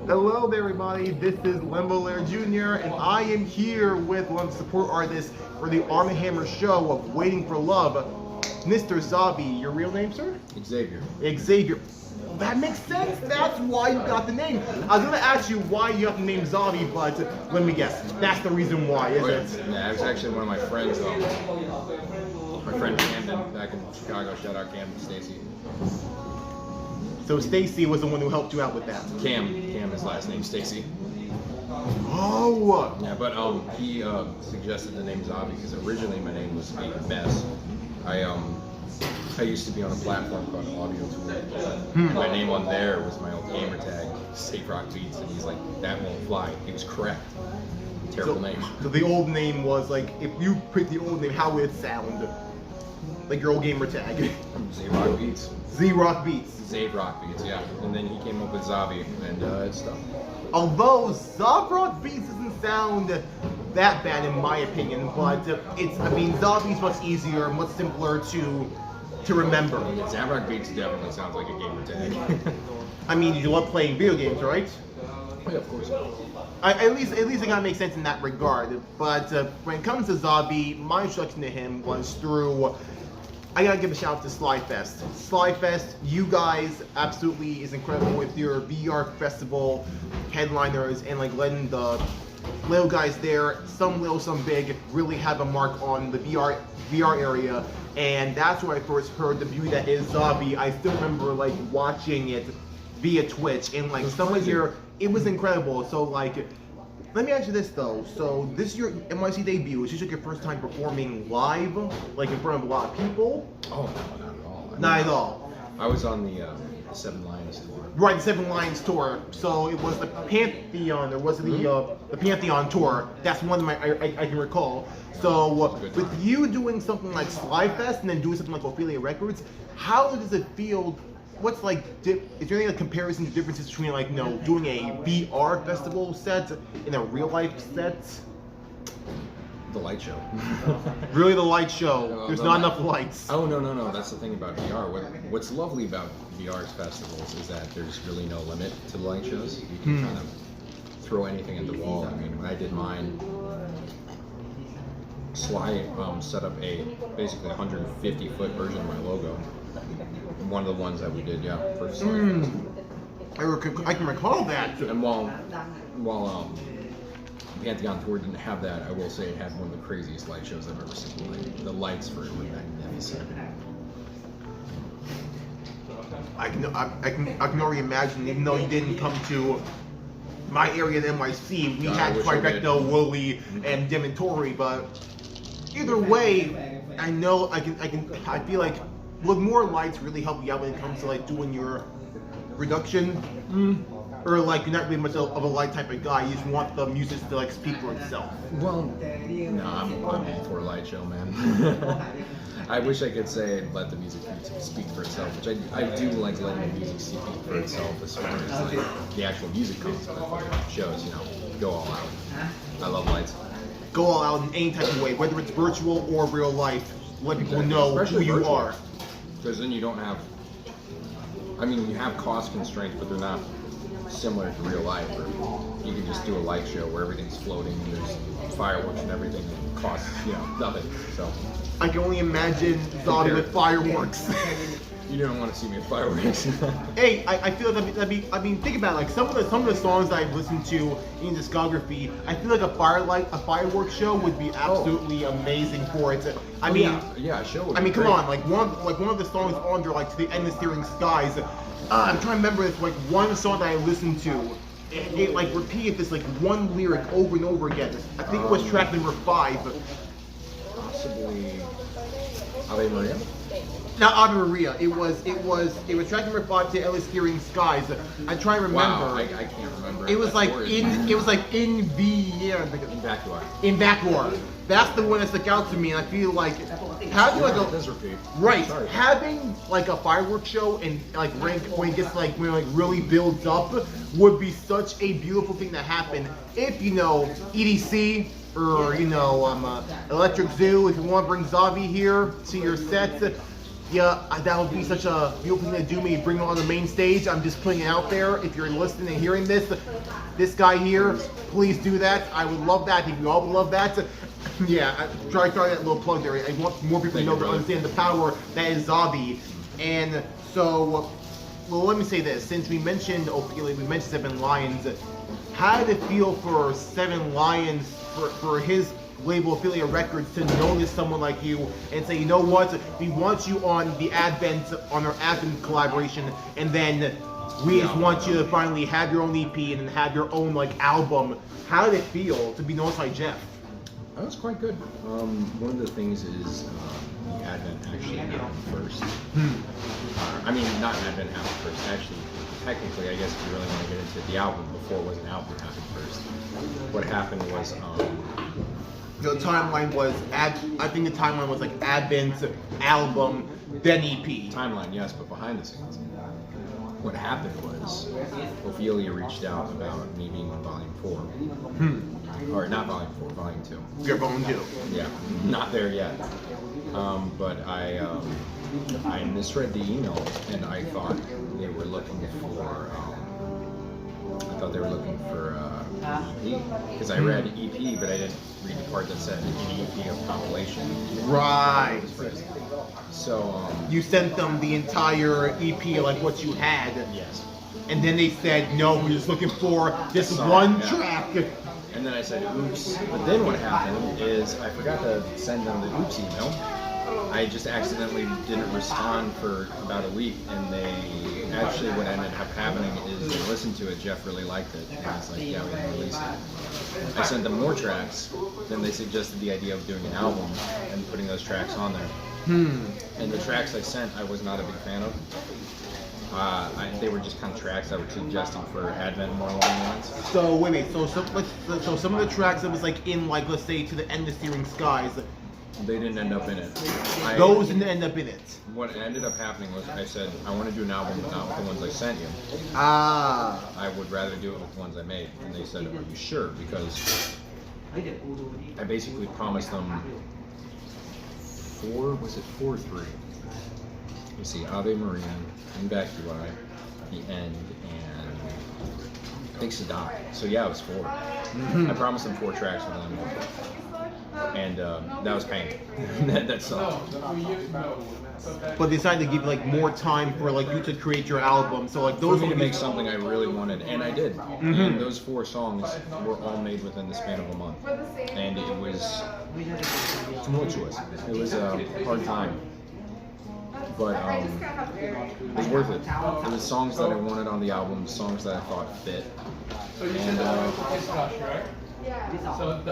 Hello there, everybody. This is Lembo Jr. and I am here with one of the support artists for the ARMNHMR show of Waiting for Love, Mr. Xavi. Your real name, sir? Xavier. Xavier. That makes sense. That's why you got the name. I was gonna ask you why you got the name Xavi, but let me guess. That's the reason why, isn't it? Yeah, it was actually one of my friends. My friend Camden back in Chicago. Shout out Camden, Stacy. So Stacy was the one who helped you out with that. Cam, his last name, Stacy. Oh. Yeah, but he suggested the name Xavi because originally my name was Bess. I used to be on a platform called Audio Tool. My name on there was my old gamer tag, Safe Rock Beats, and he's like, that won't fly. He was correct. Terrible name. So the old name was like, if you pick the old name, how would it sound? Like your old gamer tag. Z-Rock Beats. Z-Rock Beats. Z-Rock Beats, yeah. And then he came up with Xavi, and it's stuff. Although Z-Rock Beats doesn't sound that bad in my opinion, but Xavi's much easier, much simpler to remember. Z-Rock Beats definitely sounds like a gamer tag. I mean, you love playing video games, right? Yeah, of course. At least it gotta make sense in that regard. But when it comes to Xavi, my introduction to him was through. I gotta give a shout out to SlyFest. SlyFest, you guys absolutely is incredible with your VR festival headliners and like letting the little guys there, some little, some big, really have a mark on the VR area. And that's where I first heard the beauty that is Xavi. I still remember like watching it via Twitch and like some of your, it was incredible. So like, let me ask you this though. So this is your NYC debut. Is this like your first time performing live, like in front of a lot of people? Oh no, not at all. Not at all. I was on the Seven Lions tour. Right, the Seven Lions tour. So it was the Pantheon, or was it the Pantheon tour? That's one of my I can recall. So with you doing something like SlyFest and then doing something like Ophelia Records, how does it feel? What's like, is there any like comparisons, differences between like, doing a VR festival set and a real life set? The light show. Really, the light show? There's not enough lights. Oh, no. That's the thing about VR. What's lovely about VR's festivals is that there's really no limit to the light shows. You can kind of throw anything at the wall. I mean, when I did mine, Sly set up a basically 150-foot version of my logo. One of the ones that we did, yeah, for SlyFest. I can recall that. And while Pantheon Tour didn't have that, I will say it had one of the craziest light shows I've ever seen. Like, the lights for it were magnificent. I can already imagine, even though you didn't come to my area in NYC, we had Trifecta, Wooly, and Dementori, but either way, I know I feel like would more lights really help you out when it comes to like doing your production? Or like you're not really much of a light type of guy, you just want the music to like speak for itself? Well, no, I'm all for a light show, man. I wish I could say let the music speak for itself, which I do like letting the music speak for itself as far as like the actual music comes, but shows, go all out. I love lights. Go all out in any type of way, whether it's virtual or real life, let people know who you are. Because then you don't have, you have cost constraints, but they're not similar to real life, where you can just do a light show where everything's floating and there's fireworks and everything that costs, nothing. So I can only imagine Xavi with fireworks. You don't want to see me with fireworks. Hey, I feel like think about it, like some of the songs that I've listened to in discography, I feel like a fireworks show would be absolutely amazing for it. Yeah, a show would be come great. on, like one of the songs on there, like To the Endless Steering Skies. I'm trying to remember this, like one song that I listened to. It like repeated this like one lyric over and over again. I think it was track number 5. Possibly Ave Maria. Not Ave Maria. It was track number 5 to Endless Steering Skies. I try to remember. Wow, I can't remember. It was like in Vacuar. In Vacuar. That's the one that stuck out to me, and I feel like having like having like a fireworks show and like when it gets like really builds up would be such a beautiful thing to happen if EDC or Electric Zoo, if you want to bring Xavi here to your sets. Yeah, that would be such a beautiful thing to do. Me bring him on the main stage. I'm just putting it out there. If you're listening and hearing this guy here, please do that. I would love that. I think we all would love that. Yeah, try that little plug there. I want more people to know to understand the power that is Xavi. And so, well, let me say this. Since we mentioned Ophelia, we mentioned Seven Lions. How did it feel for Seven Lions, for his label Ophelia Records, to notice someone like you and say, you know what, we want you on our Advent collaboration, and then we just want you to finally have your own EP and then have your own like album. How did it feel to be noticed by Jeff? That was quite good. One of the things is the Advent actually happened first. I mean, not Advent happened first. Actually, technically, I guess if you really want to get into it, the album before it was an album happened first. What happened was the timeline was I think the timeline was like Advent, album, then EP. Timeline, yes, but behind the scenes, what happened was Ophelia reached out about me being on Volume 4. Or not Volume 4, Volume 2. You're Volume 2. Yeah, not there yet. But I misread the email, and I thought they were looking for EP, because I read EP, but I didn't read the part that said an EP of compilation. Right. So you sent them the entire EP, like what you had. Yes. And then they said, no, we're just looking for this one track. And then I said, oops. But then what happened is I forgot to send them the oops email. I just accidentally didn't respond for about a week, and what ended up happening is they listened to it, Jeff really liked it, and I was like, yeah, we can release it. I sent them more tracks, then they suggested the idea of doing an album and putting those tracks on there. And the tracks I sent, I was not a big fan of. They were just kind of tracks that were suggesting for Advent more along the lines. So wait, so some of the tracks that was like in, like, let's say, To the End of Searing Skies, they didn't end up in it. Those didn't end up in it. What ended up happening was I said, I want to do an album, but not with the ones I sent you. I would rather do it with the ones I made. And they said, are you sure? Because I basically promised them 4 or 3? You see, Ave Maria, Invacui, The End, and I think Sadat. So yeah, it was 4. I promised them 4 tracks with them. And that was pain. that sucked. But they decided to give like more time for like you to create your album. So like those for me to make something I really wanted, and I did. And those 4 songs were all made within the span of a month, and it was tumultuous. It was a hard time, but it was worth it. It was songs that I wanted on the album, songs that I thought fit, and I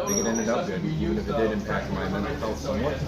think it ended up good, even if it did impact my mental health somewhat.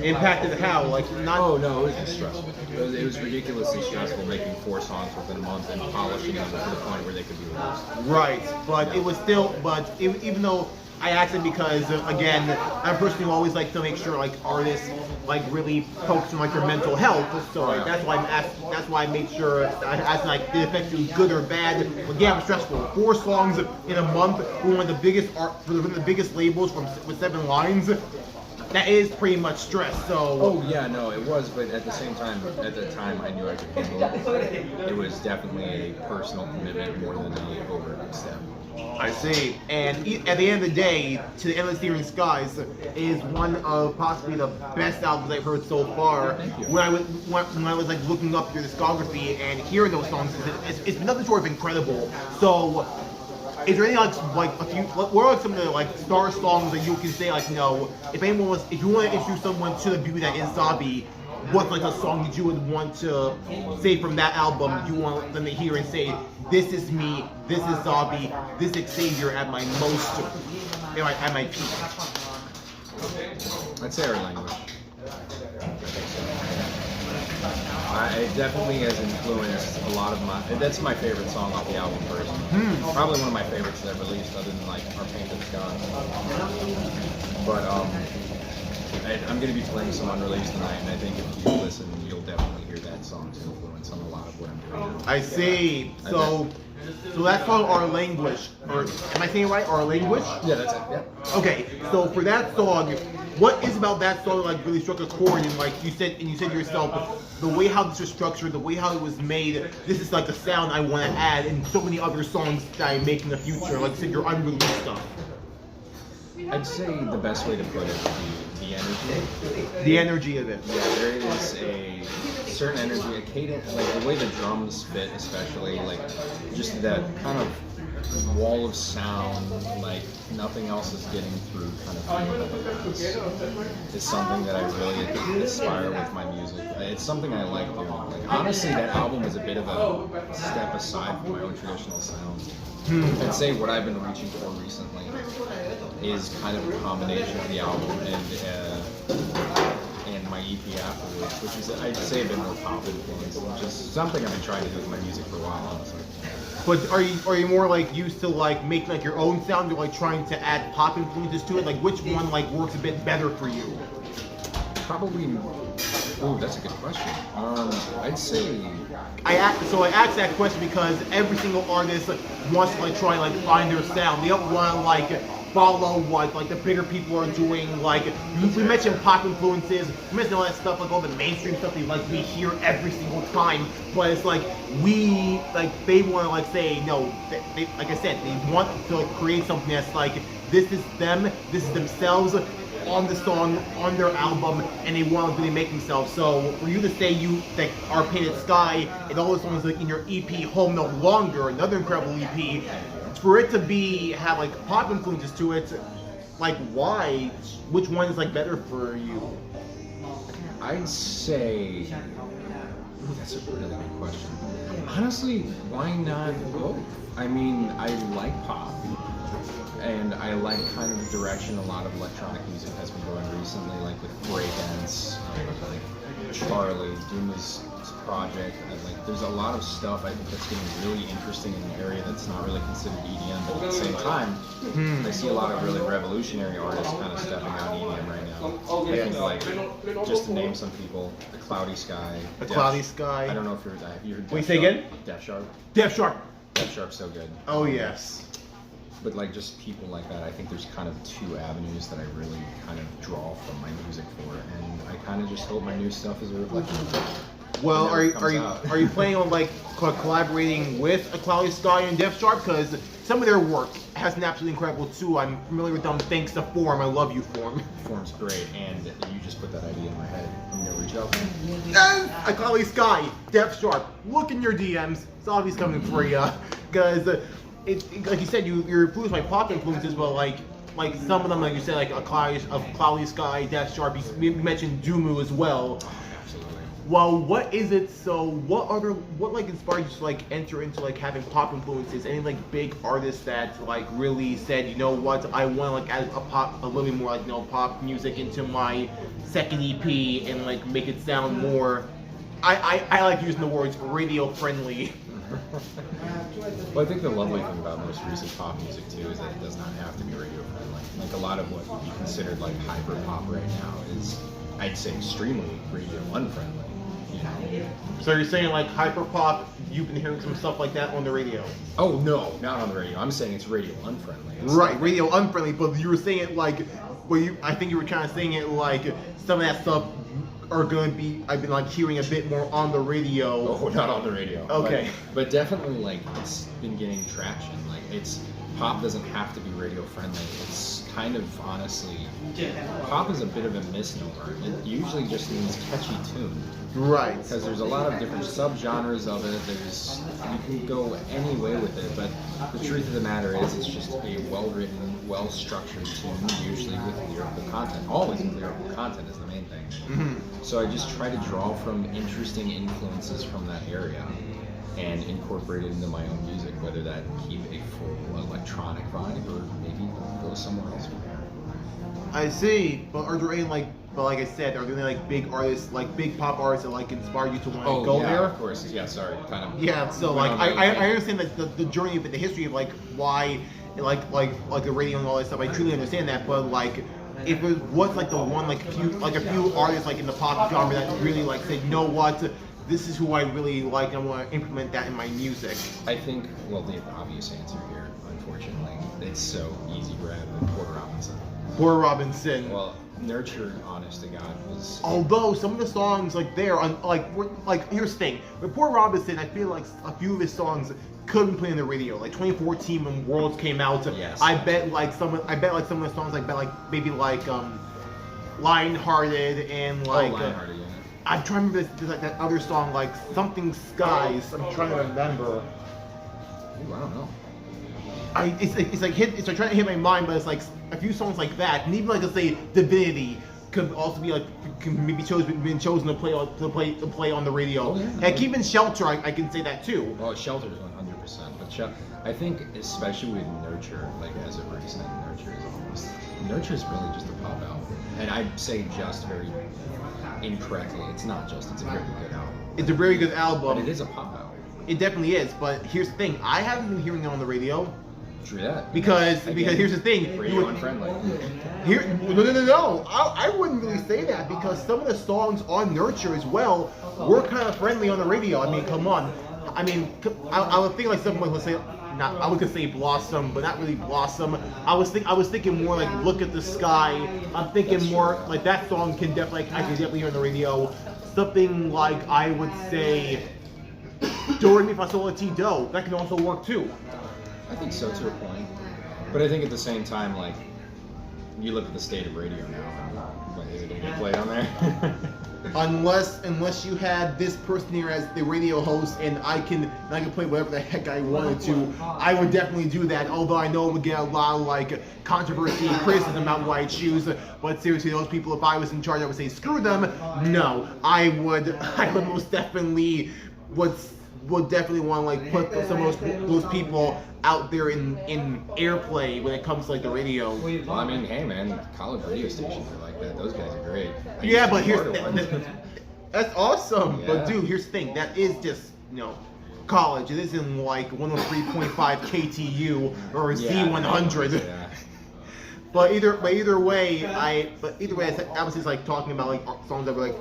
Impacted how? Like not? Oh no, it was just stressful. It was ridiculously stressful making 4 songs within a month and polishing them to the point where they could be released. Right, but it was still, even though I asked it because, again, I personally always like to make sure like artists like really focus on like their mental health. So like, that's why I'm asking. That's why I made sure I asked like did it affect you good or bad. But yeah, it was stressful. 4 songs in a month for one of the biggest labels with 7 lines. That is pretty much stress. So. Oh yeah, no, it was. But at the same time, at the time, I knew I could handle it. It was definitely a personal commitment more than a overt step. I see. And at the end of the day, To the End of Searing Skies is one of possibly the best albums I've heard so far. When I was like looking up your discography and hearing those songs, it's nothing short of incredible. So, is there any like a few? What are like some of the like star songs that you can say like, you know, if you want to introduce someone to the beauty that is Xavi, what's like a song that you would want to say from that album you want them to hear and say, this is me, this is Xavi, this is Xavier at my most, at my peak? I'd say our language. It definitely has influenced a lot of that's my favorite song off the album personally. Probably one of my favorites that I've released other than like Our Painted Sky. But I'm going to be playing some unreleased tonight, and I think if you listen, you'll definitely hear that song's influence on a lot of what I'm doing now. I see. So So that song, Our Language, or am I saying it right? Our Language? Yeah, that's it. Yeah. Okay, so for that song, what is about that song like really struck a chord? And like you said yourself, the way how this was structured, the way how it was made, this is like the sound I want to add in so many other songs that I make in the future. Like you said, your unreleased stuff. I'd say the best way to put it would be the energy. The energy of it. Yeah, there is a certain energy, a cadence, like the way the drums fit, especially, like just that kind of wall of sound, like nothing else is getting through kind of feel that it has. It's something that I really aspire with my music. It's something I like doing. Like honestly, that album is a bit of a step aside from my own traditional sound. I'd say what I've been reaching for recently is kind of a combination of the album and my EP afterwards, which is, I'd say, a bit more pop influenced, which is something I've been trying to do with my music for a while, honestly. But are you more like used to like making like your own sound, or like trying to add pop influences to it? Like which one like works a bit better for you? Probably. Oh, that's a good question. I'd say. I asked that question because every single artist wants to like try and like find their sound. They don't want to like follow what like the bigger people are doing. Like we mentioned pop influences, we mentioned all that stuff, like all the mainstream stuff we hear every single time. But it's like they want to like say no. They like I said, they want to like create something that's like this is them, this is themselves on the song, on their album, and they want to really make themselves. So for you to say that Our Painted Sky and all the songs like in your EP Home No Longer, another incredible EP, for it to have like pop influences to it, like why? Which one is like better for you? I'd say. Ooh, that's a really good question. Honestly, why not both? I mean, I like pop. And I like kind of the direction a lot of electronic music has been going recently, like with breakdance, like Charlie, Duma's project. Like, there's a lot of stuff I think that's getting really interesting in an area that's not really considered EDM, but at the same time, I see a lot of really revolutionary artists kind of stepping out EDM right now. I think, like, just to name some people, The Cloudy Sky. Cloudy Sky. I don't know if you've heard Wait, say again? Def Sharp. Def Sharp. Def Sharp's so good. Oh, yes. But like just people like that, I think there's kind of two avenues that I really kind of draw from my music for, and I kind of just hope my new stuff is a reflection of that. Well, are you planning on like collaborating with A Cloudy Sky and Def Sharp? Because some of their work has been absolutely incredible too. I'm familiar with them thanks to Form. I love you, Form. Form's great, and you just put that idea in my head. I'm gonna reach out. And A Cloudy Sky, Def Sharp. Look in your DMs. Xavi's coming for you, because. Like you said, you're influenced by pop influences, but like some of them, like you said, like A Cloudy Sky, Def Sharp. You mentioned Dumu as well. Absolutely. Well, what is it? So, what like inspired you to like enter into like having pop influences? Any like big artists that like really said, you know what, I want to like add a little bit more like pop music into my second EP and like make it sound more. I like using the words radio friendly. Well, I think the lovely thing about most recent pop music too is that it does not have to be radio friendly. Like a lot of what would be considered like hyper pop right now is, I'd say, extremely radio unfriendly. You know? So you're saying like hyper pop? You've been hearing some stuff like that on the radio? Oh no, not on the radio. I'm saying it's radio unfriendly. Right, radio unfriendly. But you were saying it like, I think you were kind of saying it like some of that stuff are going to be, I've been like hearing a bit more on the radio. Oh, not on the radio. Okay. But definitely like it's been getting traction. Like pop doesn't have to be radio friendly. It's kind of, honestly, pop is a bit of a misnomer. It usually just means catchy tune. Right. Because there's a lot of different subgenres of it. You can go any way with it, but the truth of the matter is it's just a well-written, well-structured tune, usually with lyrical content. Always with lyrical content is the main thing. Mm-hmm. So I just try to draw from interesting influences from that area and incorporate it into my own music, whether that keep a full electronic vibe or maybe go somewhere else from there. I see. But are there any like I said, are there any like big artists, like big pop artists that like inspire you to want to go there? Of course. Yeah, sorry. Kind of. Yeah, so like I understand that the journey of it, the history of like why like the radio and all that stuff. I truly understand that, but like if it was like the one like a few artists like in the pop genre that really like said, you know what, this is who I really like, and I want to implement that in my music? I think, well, the obvious answer here, unfortunately, it's so easy grab with Porter Robinson. Porter Robinson. Well, Nurture, honest to God, was... Although some of the songs like there on like here's the thing with Porter Robinson, I feel like a few of his songs couldn't play on the radio. Like 2014 when Worlds came out, Yes. I bet like some of the songs maybe Lionhearted and like Lionhearted, yeah. I'm trying to remember like that other song like Something Skies. I'm trying to remember. Ooh, I don't know. It's like trying to hit my mind, but it's like a few songs like that, and even like let's say Divinity could also be like can maybe been chosen to play on the radio. Oh, yeah. Heck, even Shelter, I can say that too. Well, Shelter is 100%, but I think especially with Nurture, like as of recent, Nurture is really just a pop album, and I'd say just very incorrectly. It's not just. It's a very good album. It's a very good album. But it is a pop album. It definitely is. But here's the thing: I haven't been hearing it on the radio. True that. Because here's the thing. Radio unfriendly. No. I wouldn't really say that because some of the songs on Nurture as well were kind of friendly on the radio. I mean, come on. I mean, I would think like something like, let's say, I was gonna say Blossom, but not really Blossom. I was thinking more like Look at the Sky. I'm thinking more like that song I can definitely hear on the radio. Something like I would say Do Re Mi Fa Sol La Ti Do. That can also work too. I think so to a point, but I think at the same time, like you look at the state of radio now, but is it gonna get played on there? Unless you had this person here as the radio host, and I can play whatever the heck I wanted to, I would definitely do that. Although I know it would get a lot of like controversy and criticism about what I choose. But seriously, those people, if I was in charge, I would say screw them. No, I would most definitely would definitely want to like put some of those people out there in airplay when it comes to like the radio. Well, I mean, hey man, college radio stations are like that. Those guys are great. Yeah, but that's awesome. Yeah. But dude, here's the thing. That is just college. It isn't like 103.5 KTU or Z100. Yeah. But either way, I was just like talking about like songs that were like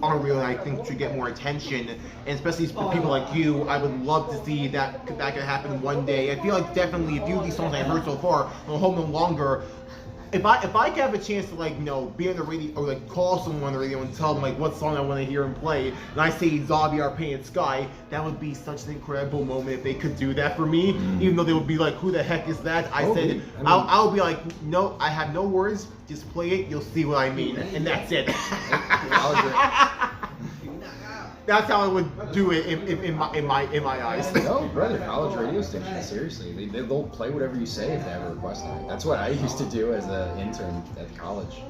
aren't really, I think, should get more attention, and especially for people like you, I would love to see that could happen one day. I feel like definitely a few of these songs I've heard so far, I'll hold them longer. If I could have a chance to like be on the radio or like call someone on the radio and tell them like what song I want to hear and play, and I say Xavi Our Painted Sky, that would be such an incredible moment if they could do that for me. Even though they would be like, who the heck is that? I would be like, no, I have no words, just play it, you'll see what I mean, and that's it. That's how I would do it in my eyes. No, brother, college radio stations, seriously, they'll play whatever you say if they have a request on it. That's what I used to do as an intern at college.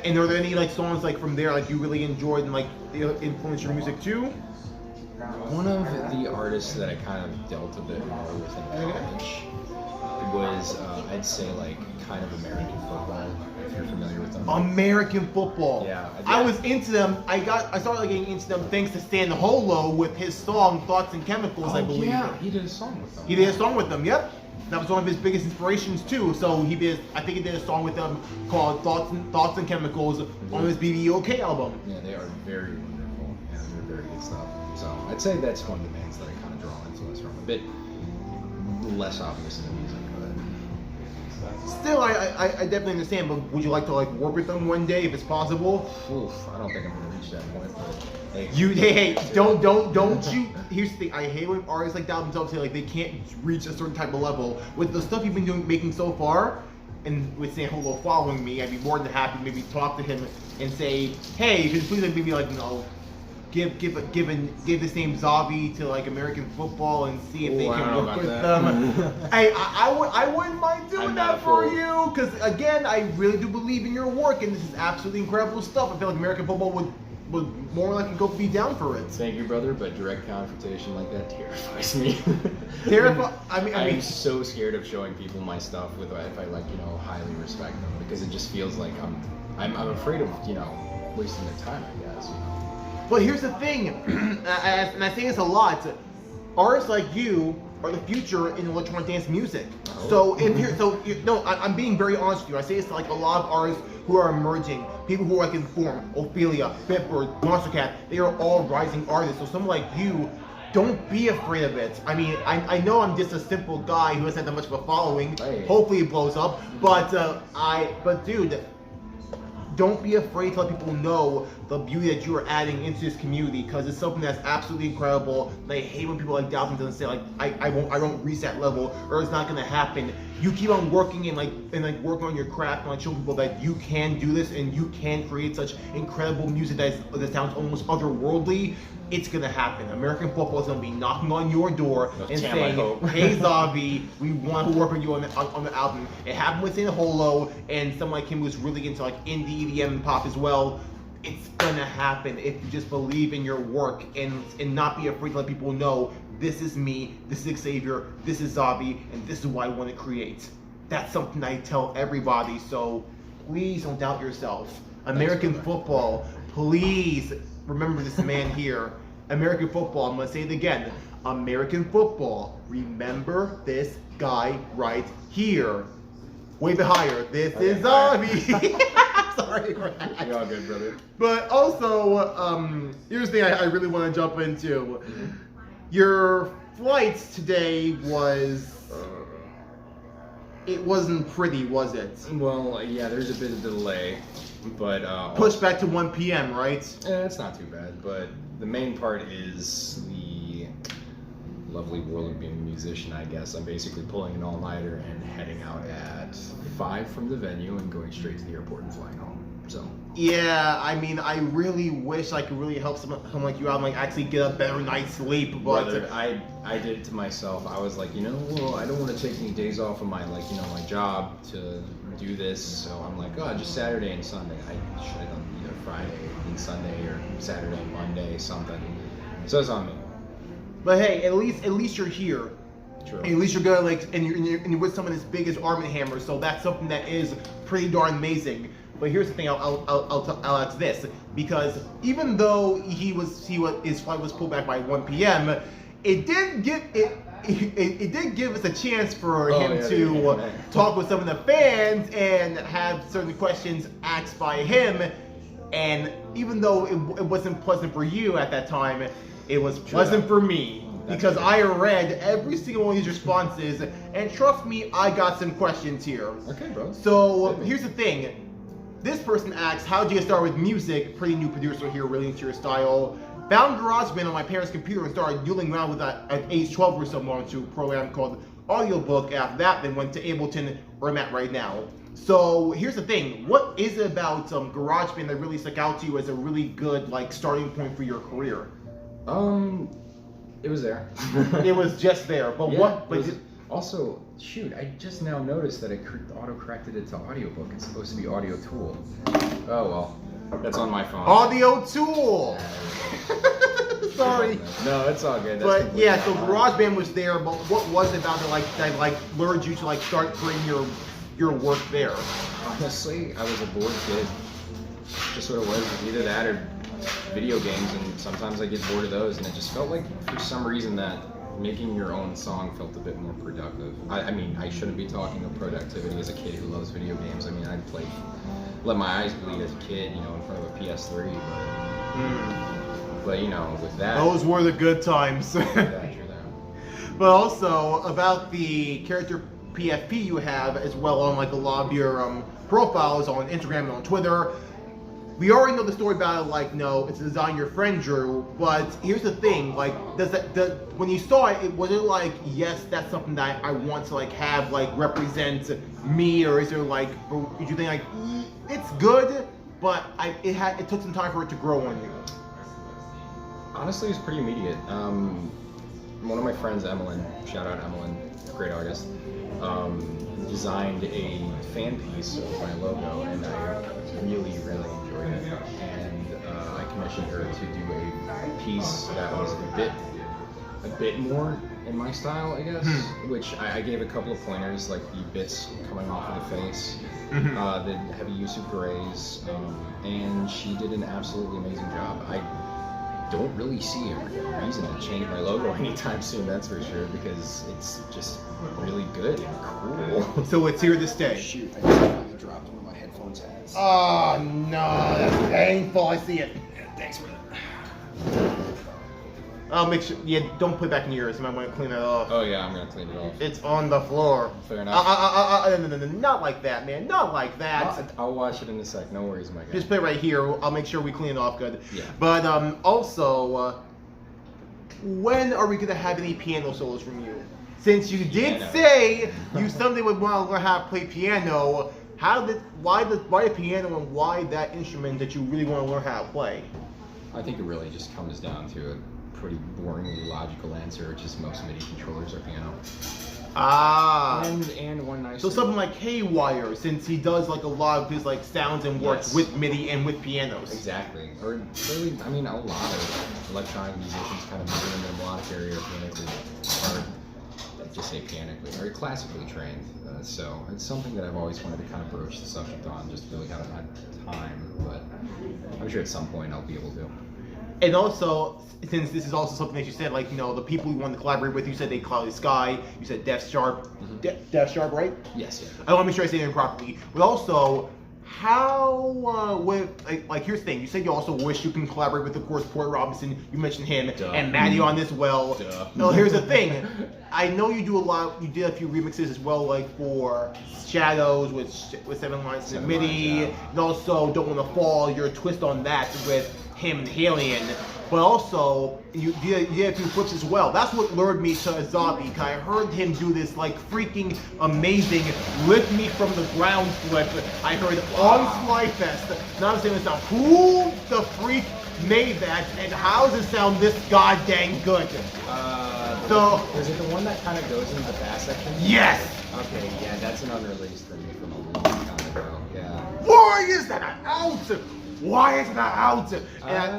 And are there any like songs like from there like you really enjoyed and like they influenced your music too? One of the artists that I kind of dealt a bit more with in college was, I'd say, like kind of American football. If you're familiar with them. American football. Yeah. I was into them. I started getting into them thanks to Stan Holo with his song Thoughts and Chemicals, I believe. Yeah, he did a song with them. He did a song with them. Yep. That was one of his biggest inspirations too. So I think he did a song with them called Thoughts and Chemicals on his BBOK album. Yeah, they are very wonderful and they're very good stuff. So I'd say that's one of the bands that I kind of draw influence from. A bit less obvious in the music, but still, I definitely understand. But would you like to like work with them one day if it's possible? oof, I don't think I'm gonna reach that point. But hey, don't you? Here's the thing. I hate when artists like that themselves say like they can't reach a certain type of level. With the stuff you've been making so far, and with Stan Holo following me, I'd be more than happy to maybe talk to him and say, hey, could you please like maybe like give this name Xavi to like American football and see if they can work with them. I wouldn't mind doing that for you because again, I really do believe in your work and this is absolutely incredible stuff. I feel like American football would more likely go be down for it. thank you, brother, but direct confrontation like that terrifies me. I'm so scared of showing people my stuff if I like highly respect them because it just feels like I'm afraid of wasting their time, I guess. But here's the thing, and I say this a lot, artists like you are the future in electronic dance music. Oh. I'm being very honest with you. I say this to like a lot of artists who are emerging. people who are like informed, Ophelia, Bitbird, Monster Cat, they are all rising artists. So someone like you, don't be afraid of it. I mean, I know I'm just a simple guy who doesn't have that much of a following. Hey. Hopefully it blows up. But dude, don't be afraid to let people know the beauty that you are adding into this community, because it's something that's absolutely incredible. And I hate when people like doubt me and say like I won't reach that level, or it's not gonna happen. You keep on working and working on your craft and like showing people that you can do this and you can create such incredible music that sounds almost otherworldly. It's gonna happen. American football is gonna be knocking on your door and saying, "Hey Xavi, we want to work with you on the album." It happened with Holo, and someone like him who's really into like indie, EDM, and pop as well. It's gonna happen if you just believe in your work and not be afraid to let people know, this is me, this is Xavier, this is Xavi, and this is what I want to create. That's something I tell everybody. So please don't doubt yourself. American football, please remember this man here. American football, I'm gonna say it again. American football, remember this guy right here. Wave it higher. This is Xavi. Sorry for that. You're all good, brother. But also, here's the thing I really want to jump into. Your flight today was... It wasn't pretty, was it? Well, yeah, there's a bit of delay, but... Pushed back to 1 p.m., right? It's not too bad, but the main part is the lovely world of being a musician, I guess. I'm basically pulling an all-nighter and heading out at 5 from the venue and going straight to the airport and flying home, so... Yeah, I mean, I really wish I could really help someone like you out and like actually get a better night's sleep, but... Brother, I did it to myself. I was like, well, I don't want to take any days off of my, like, my job to do this, so I'm like, just Saturday and Sunday. I should have done either Friday and Sunday or Saturday and Monday, something. So it's on me. But hey, at least you're here. True. And at least you're gonna and you're with someone as big as ARMNHMR, so that's something that is pretty darn amazing. But here's the thing, I'll add to this, because even though his flight was pulled back by 1 p.m., it did give us a chance for him to talk with some of the fans and have certain questions asked by him. And even though it wasn't pleasant for you at that time, it was pleasant for me, because I read every single one of these responses, and trust me, I got some questions here. Okay, bro. So here's the thing. This person asks, how did you get started with music? Pretty new producer here, really into your style. Found GarageBand on my parents' computer and started noodling around with that at age 12 or so, more into a program called Audiobook. After that, then went to Ableton, where I'm at right now. So here's the thing, what is it about GarageBand that really stuck out to you as a really good starting point for your career? It was there. It was just there, but yeah, what? But also, shoot, I just now noticed that it auto-corrected it to Audiobook. It's supposed to be Audio Tool. Oh well, that's on my phone. Audio Tool. Sorry. No, it's all good. But yeah, so GarageBand was there, but what was it about it that lured you to start creating your work there? Honestly, I was a bored kid. Just what it was. Either that or video games, and sometimes I get bored of those, and it just felt like for some reason that making your own song felt a bit more productive. I mean, I shouldn't be talking of productivity as a kid who loves video games. I mean, I played, let my eyes bleed as a kid, in front of a PS3, but with that... Those were the good times. But also, about the character PFP you have as well on a lot of your profiles on Instagram and on Twitter. We already know the story about it, no, it's a design your friend drew, but here's the thing, when you saw it, was it yes, that's something that I want to have represent me, or is there did you think it's good, but it took some time for it to grow on you? Honestly, it's pretty immediate. One of my friends, Emmeline, shout out Emmeline, great artist, designed a fan piece of my logo, and I really enjoyed it. And I commissioned her to do a piece that was a bit more in my style, I guess. Which I gave a couple of pointers, like the bits coming off of the face, the heavy use of grays, and she did an absolutely amazing job. I don't really see a reason to change my logo anytime soon, that's for sure, because it's just really good and cool. So it's here to stay. Shoot, I just finally dropped one of my headphones hats. Oh no, that's painful. I see it. Yeah, thanks, brother. I'll make sure. Yeah, don't put it back in your ears. You might want to clean that off. Oh yeah, I'm gonna clean it off. It's on the floor. Fair enough. No, not like that, man. Not like that. I'll wash it in a sec. No worries, my guy. Just put it right here. I'll make sure we clean it off good. Yeah. But also, when are we gonna have any piano solos from you? Since you did Piano. say you someday would want to learn how to play piano, why the piano and why that instrument that you really want to learn how to play? I think it really just comes down to a pretty boringly logical answer, which is most MIDI controllers are piano. Ah. And one nice So thing. something like Haywire, since he does like a lot of his like sounds and works Yes. with MIDI and with pianos. Exactly. Or really, I mean, a lot of electronic musicians kind of move in the melodic area pianically, or just say pianically, or classically trained. So it's something that I've always wanted to kind of broach the subject on, just really haven't had time, but I'm sure at some point I'll be able to. And also, since this is also something that you said, like, you know, the people you want to collaborate with, you said they Cloudy Sky, you said Def Sharp, Def Sharp, right? Yes, yeah. I want to make sure I say it properly. But also, how, like, here's the thing. You said you also wish you can collaborate with, of course, Porter Robinson. You mentioned him. Duh. And Madeon as well. Duh. No, here's the thing. I know you do a lot, you did a few remixes as well, like for Shadows with 7 Lines in 7 MIDI. Lines, yeah. And also Don't Wanna Fall, your twist on that with him and Alien. But also, you did a few flips as well. That's what lured me to Xavi, because I heard him do this like freaking amazing lift me from the ground flip. I heard on SlyFest. Not saying it's not who the freak made that, and how does it sound this goddamn good? So is it the one that kind of goes into the bass section? yes. Okay, yeah, that's an unreleased for me from a long time ago. Yeah. Why is that out? Why is that out?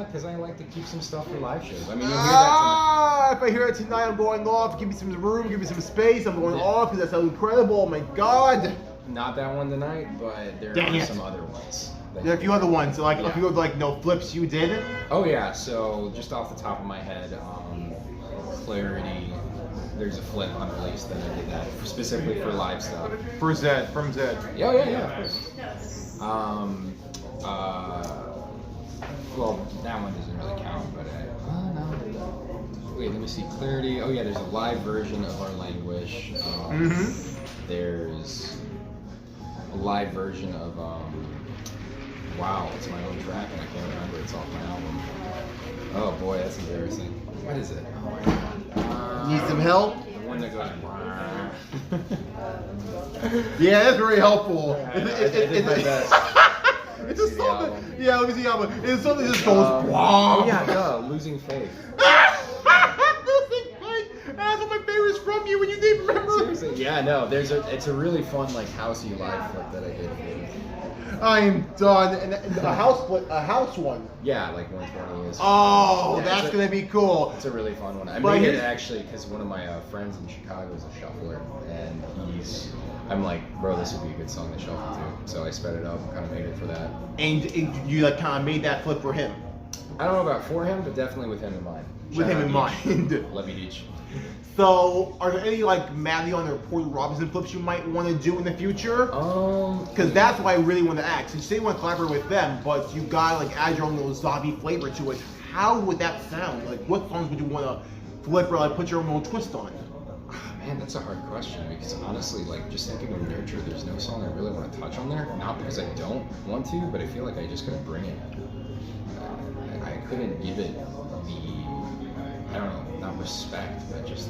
Because I like to keep some stuff for live shows. I mean, you'll hear that if I hear it tonight, I'm going off. Give me some room, give me some space. I'm going off because that sounds incredible. Oh my god. tonight. Not that one tonight, but there Dang are it. some other ones. There are a few other ones, like Yeah. a few of like no flips you did. Oh yeah, so just off the top of my head, Clarity, there's a flip unreleased that I did that specifically for live stuff. For Zed, from Zed. Yeah, of course. Well, that one doesn't really count, but no. Wait, let me see. Clarity. Oh yeah, there's a live version of Our Languish. There's a live version of wow, it's my own track and I can't remember. It's off my album. Oh boy, that's embarrassing. What is it? Oh my god. Need some help? The one that goes. Yeah, that's very helpful. I did my best. It's just See the something. album. Yeah, let me see the album. It's something that just goes. Oh yeah, Losing Faith. That's one of my favorites from you when you didn't remember. Seriously, yeah, no. It's a really fun like housey live flip that I did. I am done. And a house one. Yeah, like 120 is. Oh, Yeah, that's gonna be cool. It's a really fun one. I But made it here's- actually because one of my friends in Chicago is a shuffler, and I'm like, bro, this would be a good song to shuffle to. So I sped it up and kind of made it for that. And you like kind of made that flip for him. I don't know about for him, but definitely with him in mind. With him in mind. Love you, Deech. So, are there any like Madeon or Porter Robinson flips you might want to do in the future? Because that's why I really want to ask. Since you say you want to collaborate with them, but you got like add your own little Xavi flavor to it. How would that sound? Like, what songs would you want to flip or like put your own little twist on? Man, that's a hard question because honestly, like just thinking of Nurture, there's no song I really want to touch on there. Not because I don't want to, but I feel like I just couldn't bring it. I couldn't give it the, I don't know, not respect, but just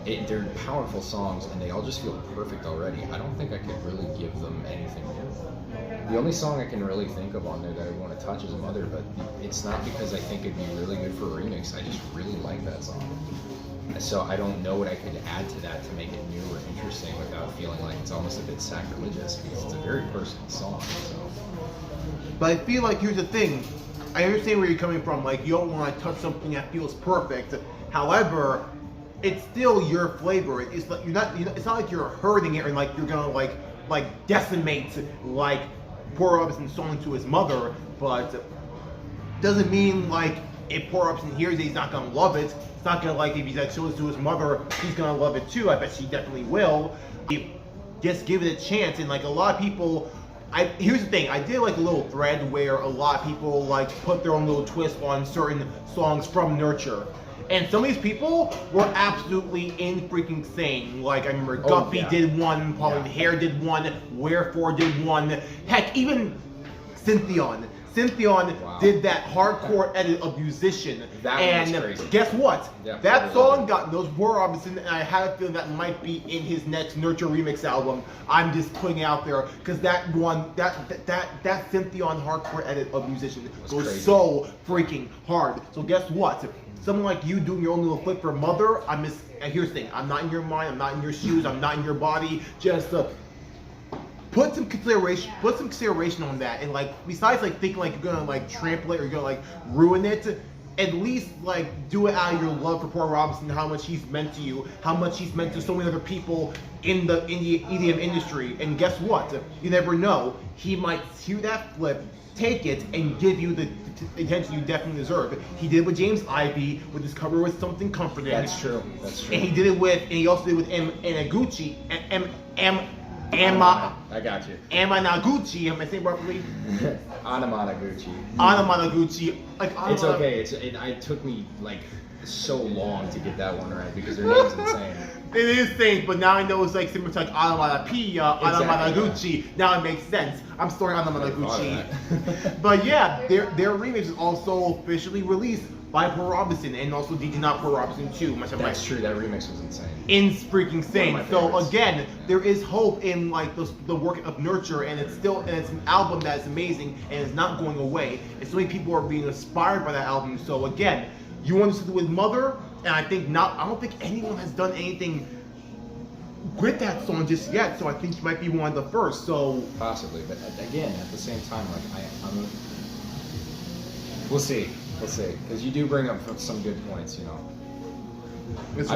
they're powerful songs and they all just feel perfect already. I don't think I could really give them anything new. The only song I can really think of on there that I want to touch is Mother, but it's not because I think it'd be really good for a remix. I just really like that song. So I don't know what I could add to that to make it new or interesting without feeling like it's almost a bit sacrilegious because it's a very personal song. So. But I feel like here's the thing. I understand where you're coming from. Like, you don't want to touch something that feels perfect. However, it's still your flavor. It's like it's not like you're hurting it or like you're gonna like decimate like poor Robinson's song to his mother. But doesn't mean like if poor Robinson hears it, he's not gonna love it. It's not gonna like if he like shows it to his mother, he's gonna love it too. I bet she definitely will. Just give it a chance. And like a lot of people, here's the thing, I did like a little thread where a lot of people like put their own little twist on certain songs from Nurture. And some of these people were absolutely in freaking insane. Like I remember Guppy did one, Pauline Hare did one, Wherefore did one. Heck, even Syntheon did that hardcore edit of Musician. That was crazy. Guess what? Yeah, that song got those Poor Robinson, and I had a feeling that might be in his next Nurture remix album. I'm just putting it out there because that Syntheon hardcore edit of Musician was so freaking hard. So guess what? Someone like you doing your own little flip for Mother, here's the thing, I'm not in your mind, I'm not in your shoes, I'm not in your body. Just put some consideration on that, and like besides like thinking like you're gonna like trample it or you're gonna like ruin it, at least like do it out of your love for Poor Robinson, how much he's meant to you, how much he's meant to so many other people in the EDM industry. And guess what? You never know, he might hear that flip, take it, and give you the attention you definitely deserve. He did it with James Ivy with his cover with Something Comforting. That's true. That's true. And he also did it with Amaguchi. I got you. Amanaguchi, am I saying properly? Anamanaguchi. Like it's okay. It took me like so long to get that one right because their name's insane. It is insane, but now I know it's like similar to like Anamanapiya, Anamanaguchi. Now it makes sense. I'm sorry, Anamanaguchi. But yeah, their remix is also officially released by Poor Robinson and also DJ Not Poor Robinson too. That's true. That remix was insane. Freaking insane. So again, there is hope in like the work of Nurture, and it's an album that's amazing and it's not going away. And so many people are being inspired by that album. So again, you want to listen with Mother, and I don't think anyone has done anything with that song just yet. So I think you might be one of the first. So possibly, but again, at the same time, like we'll see. Because you do bring up some good points, you know. That's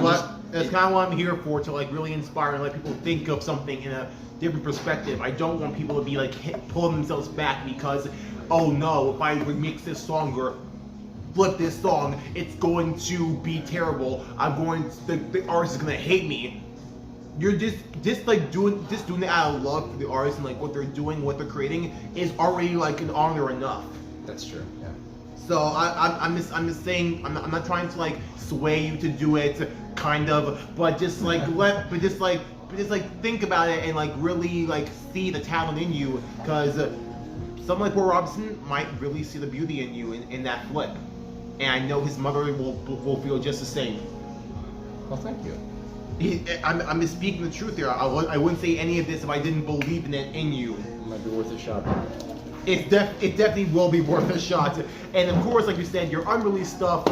kind of what I'm here for, to like really inspire and let people think of something in a different perspective. I don't want people to be like pulling themselves back because, oh no, if I remix this song or flip this song, it's going to be terrible. The artist is gonna hate me. You're just doing it out of love for the artist, and like what they're doing, what they're creating is already like an honor enough. That's true. Yeah. So I'm just saying, I'm not trying to like sway you to do it, kind of, but just like think about it and like really like see the talent in you, because someone like Poor Robinson might really see the beauty in you in that flip, and I know his mother will feel just the same. Well, thank you. I'm just speaking the truth here. I wouldn't say any of this if I didn't believe in it in you. It might be worth a shot. It definitely will be worth a shot. And of course, like you said, your unreleased stuff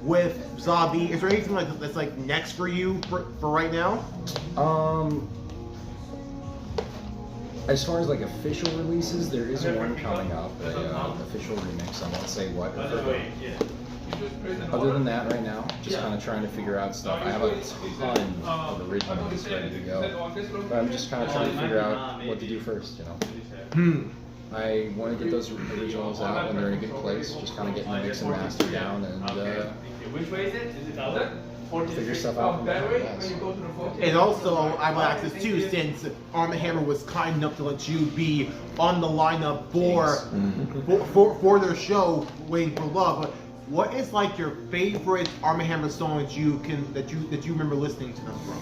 with Xavi. Is there anything that's like next for you for right now? As far as like official releases, there is one coming up, official remix. I won't say what. Other than that, right now, just kind of trying to figure out stuff. I have a ton of originals ready to go, but I'm just kind of trying to figure out what to do first, you know. I want to get those originals out when they're in a good place, just kind of getting the mix and master down and figure stuff out. And also, I will ask this too, since ARMNHMR was kind enough to let you be on the lineup for their show, Waiting for Love. What is like your favorite ARMNHMR song that you remember listening to them from?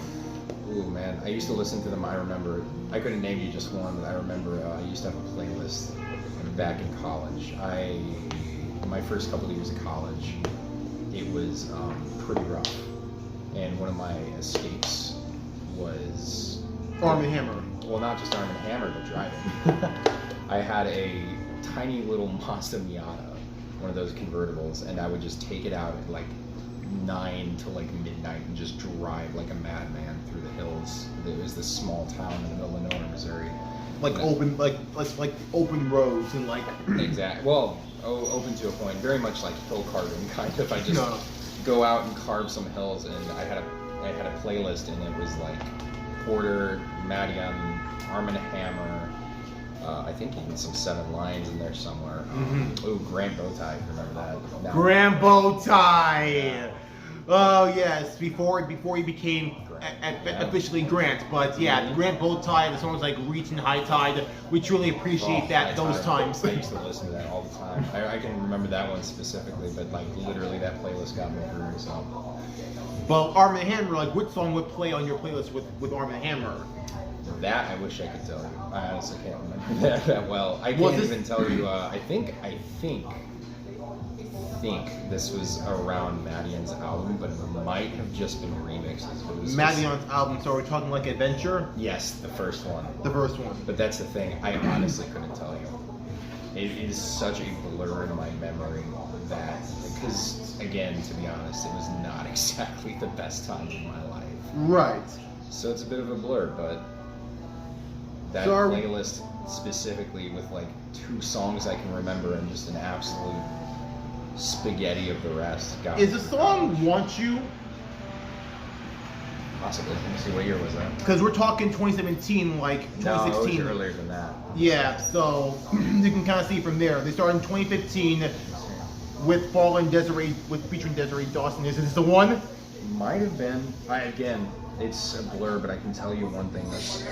Ooh man, I used to listen to them. I remember. I couldn't name you just one, but I remember I used to have a playlist back in college. My first couple of years of college, it was pretty rough, and one of my escapes was ARMNHMR. Well, not just ARMNHMR, but driving. I had a tiny little Mazda Miata, one of those convertibles, and I would just take it out at like 9 to like midnight and just drive like a madman through the hills. It was this small town in the middle of nowhere, Missouri. Like open roads and like exactly. Well, open to a point. Very much like hill carving kind of. I just go out and carve some hills, and I had a playlist, and it was like Porter, Madeon, ARMNHMR, I think even some 7 Lines in there somewhere. Ooh, Grant Bowtie, remember that? No. Grant Bowtie. Oh yes, before he became officially Grant, but yeah, Grant Bowtie, the songs like Reach and High Tide, we truly appreciate those times. I used to listen to that all the time. I can remember that one specifically, but like literally that playlist got me through. So. Well, ARMNHMR, like which song would play on your playlist with ARMNHMR? That I wish I could tell you. I honestly can't remember that well. I can't even tell you. I think this was around Madeon's album, but it might have just been remixes. Madeon's album, so we're talking like Adventure? Yes, the first one. The first one. But that's the thing, I honestly couldn't tell you. It is such a blur in my memory that, because again, to be honest, it was not exactly the best time in my life. Right. So it's a bit of a blur, but that playlist specifically with like 2 songs I can remember and just an absolute spaghetti of the rest. Is the song Want You? Possibly. Let me see, what year was that? Because we're talking 2017, like 2016. No, it was earlier than that. Yeah, so you can kind of see from there. They started in 2015 with Fallen Desiree, featuring Desiree Dawson. Is this the one? Might have been. Again, it's a blur, but I can tell you one thing that's...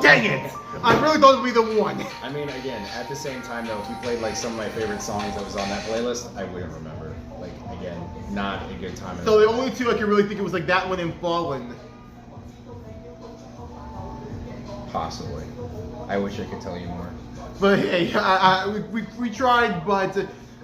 Dang it! I really thought it would be the one. I mean, again, at the same time though, if you played like some of my favorite songs that was on that playlist, I wouldn't remember. Like, again, not a good time. So the only 2 I can really think it was like that one and Fallen. Possibly. I wish I could tell you more. But hey, we tried, but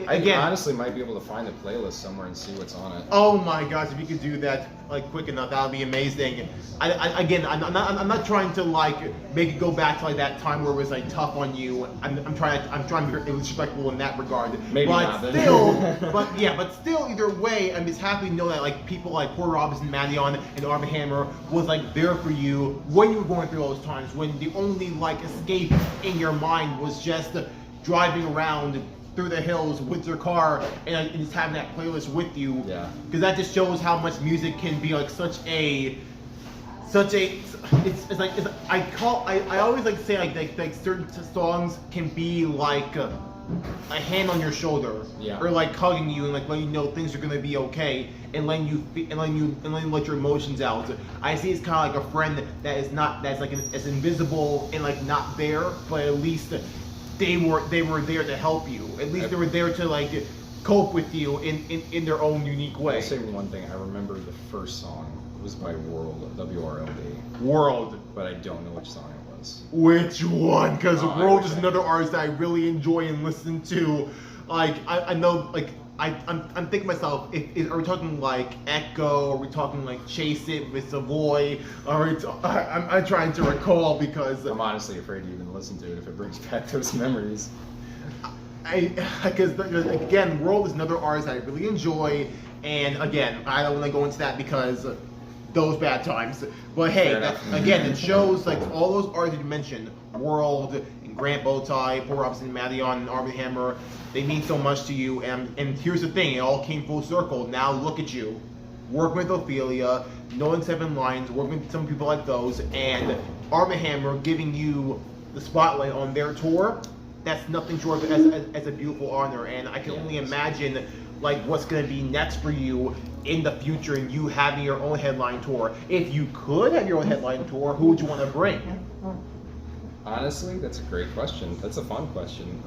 again, I honestly might be able to find the playlist somewhere and see what's on it. Oh my gosh, if you could do that like quick enough, that would be amazing. I'm not trying to like make it go back to like that time where it was like tough on you. I'm trying to be respectful in that regard. Maybe but not. Still, but still, either way, I'm just happy to know that like people like Poor Robinson, Madeon, and ARMNHMR was like there for you when you were going through those times when the only like escape in your mind was just driving around through the hills with your car and just having that playlist with you. Yeah. Because that just shows how much music can be like I always like to say like certain songs can be like a hand on your shoulder. Yeah. Or like hugging you and like letting you know things are gonna be okay and letting you let your emotions out. I see it's kind of like a friend that's like as invisible and like not there, but at least they were there to help you. At least they were there to like cope with you in their own unique way. I'll say one thing. I remember the first song was by World, WRLD. World. But I don't know which song it was. Which one? Because World is I another artist that I really enjoy and listen to. Like I know like I'm thinking to myself, are we talking like Echo? Are we talking like Chase It with Savoy? I'm trying to recall because I'm honestly afraid to even listen to it if it brings back those memories. Because again, World is another artist I really enjoy, and again, I don't want to go into that because those bad times. But hey, again, it shows like all those artists you mentioned, World, and Grant Bowtie, Poor Robinson, Madeon, and ARMNHMR, they mean so much to you. And here's the thing, it all came full circle. Now look at you, working with Ophelia, knowing 7 Lines, working with some people like those, and ARMNHMR giving you the spotlight on their tour. That's nothing short of as a beautiful honor, and I can only imagine like what's going to be next for you in the future and you having your own headline tour. If you could have your own headline tour, who would you want to bring? Honestly, that's a great question. That's a fun question.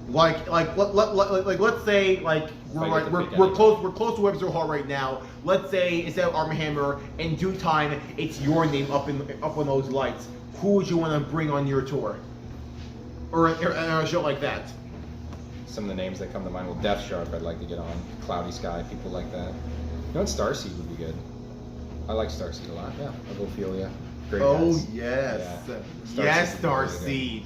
Let's say like we're close to Webster Hall right now. Let's say instead of ARMNHMR, in due time it's your name up on those lights. Who would you want to bring on your tour? Or a show like that? Some of the names that come to mind, well, Death Sharp I'd like to get on, Cloudy Sky, people like that. You know what, Starseed would be good. I like Starseed a lot, yeah. I'll go Ophelia. Great guys. Yes. Yeah. Yes, Starseed.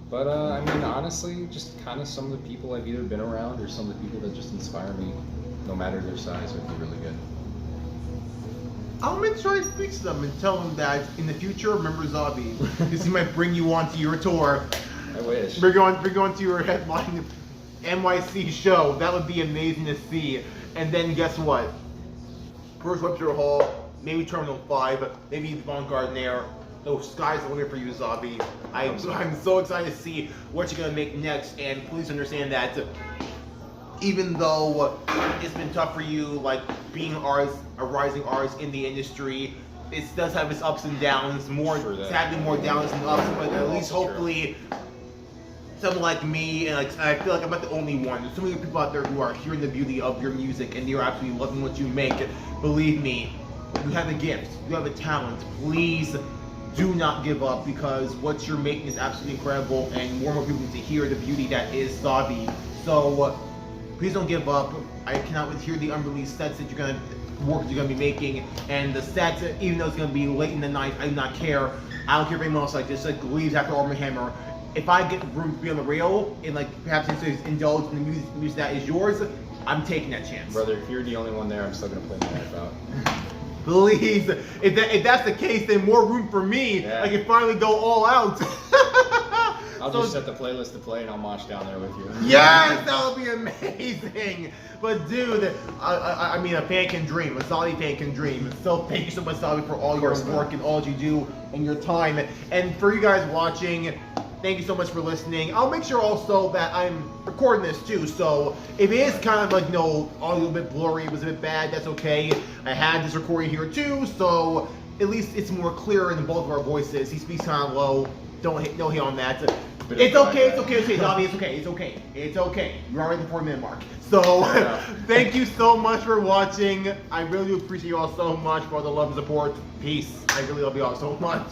But I mean, honestly, just kind of some of the people I've either been around or some of the people that just inspire me, no matter their size, would be really good. I'm going to try to speak to them and tell them that in the future, remember Xavi, because he might bring you onto your tour. I wish. Bring you onto your headline NYC show. That would be amazing to see. And then guess what? First Webster Hall, maybe Terminal 5, maybe Von Gardner. The sky's the limit for you, Xavi. I'm so excited to see what you're gonna make next. And please understand that even though it's been tough for you, like being a rising artist in the industry, it does have its ups and downs. Sadly, more downs than ups. But at least hopefully, someone like me, and like I feel like I'm not the only one. There's so many people out there who are hearing the beauty of your music and you're absolutely loving what you make. Believe me, you have a gift, you have a talent. Please do not give up, because what you're making is absolutely incredible, and more and more people need to hear the beauty that is Xavi. So please don't give up. I cannot wait to hear the unreleased sets that you're gonna be making, and the sets, even though it's gonna be late in the night, I do not care. I don't care if anyone else like this, like leaves after ARMNHMR. If I get room to be on the rail and like perhaps indulge in the music that is yours, I'm taking that chance. Brother, if you're the only one there, I'm still gonna play my life out. Please, if that's the case, then more room for me. Yeah. I can finally go all out. I'll just set the playlist to play and I'll march down there with you. Yes, that would be amazing. But dude, I mean, a fan can dream. A Xavi fan can dream. So thank you so much, Xavi, for all your work and all you do and your time. And for you guys watching, thank you so much for listening. I'll make sure also that I'm recording this too. So if it is kind of like, audio a bit blurry, it was a bit bad, that's okay. I had this recording here too, so at least it's more clear in both of our voices. He speaks kind of low. Don't hate on that. It's okay, Xavi, it's okay. You're already at the 4-minute mark. So, thank you so much for watching. I really do appreciate you all so much for all the love and support. Peace. I really love you all so much.